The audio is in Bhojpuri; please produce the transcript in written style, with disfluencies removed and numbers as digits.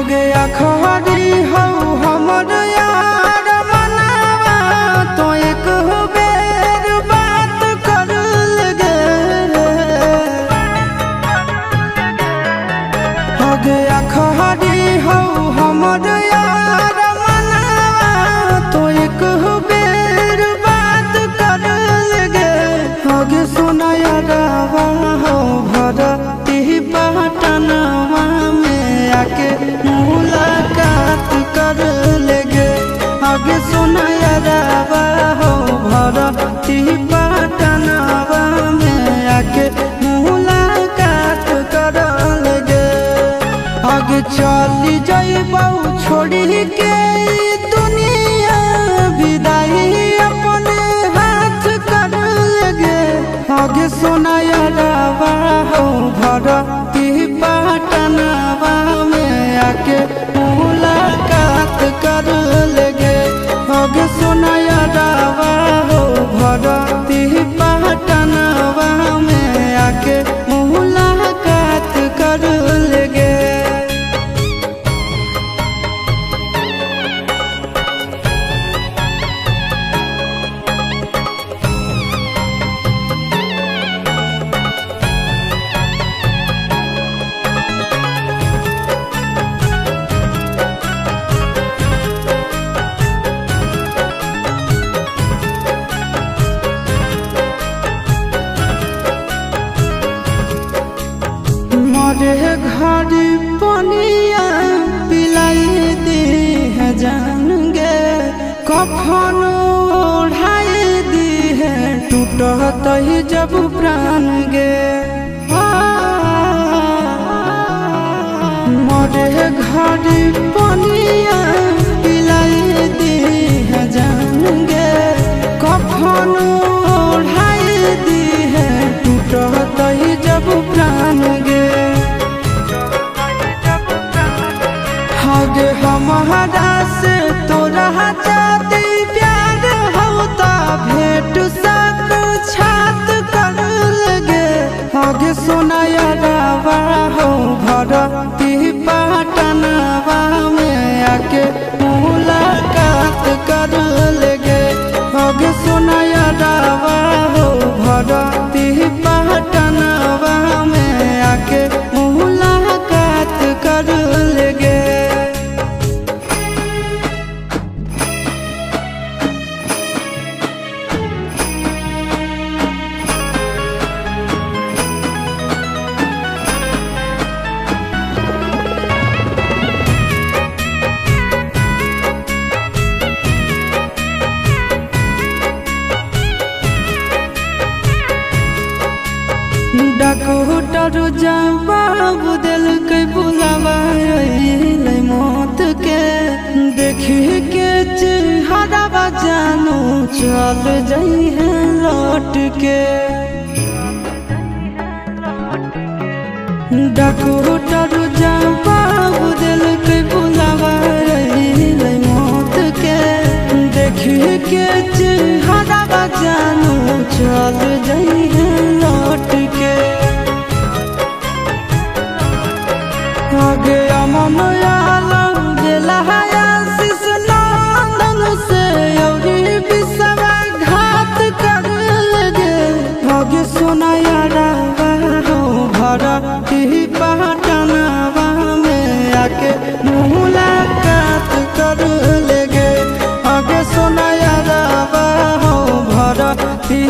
गया खरी हो हमर यार मनावा तो एक बेर बात कर लगे हो गया खरी हो हमर यार मनावा तो एक बेर बात कर लगे हो गे सोना यारवा हो भरती पटनवा में आके मुलाकात कर लेगे आगे सुना यारवा हो भरती पटनवा में आके मुलाकात कर लेगे आगे चली जाइबौ छोड़ी के दुनिया विदाई अपने हाथ कर लेगे आगे सुना यारवा हो भरती पटनवा में आके मुलाकात कर लेगे आगे सुना यारवा हो भरती पटनवा में आके मुलाकात कर लेगे। मरे घर पनिया पिलाई दी है जान गे कफन ओढ़ाई दी है टूटत ही जब प्राण गे मरे घर पनिया पिलाई दी है जान गे कफन ओढ़ाई दी है टूटत ही जब प्राण गे आगे हमारा से तोरा जाती प्यार होता भेंट साक्षात कर लगे आगे सोना यारवा हो भरती पटनवा में आके मुलाकात कर लेगे आगे सोना यारवा हो भरती पटनवा में आके मुलाकात कर लेगे। डॉक्टर जवाब दिल के बुलावा मौत के देखी के चेहरा जानू चल जाई है लौट के डॉक्टर जवाब दिल के बुलावा मौत के देखी के चेहरा जानू चल जाई है लौट के आगे अमन आलम दिला आशीष नंदन से औरी बिसवा घात कर लगे आगे सोना यारवा हो भरती पटनवा में आके मुलाकात कर लेगे आगे सोना यारवा हो भरती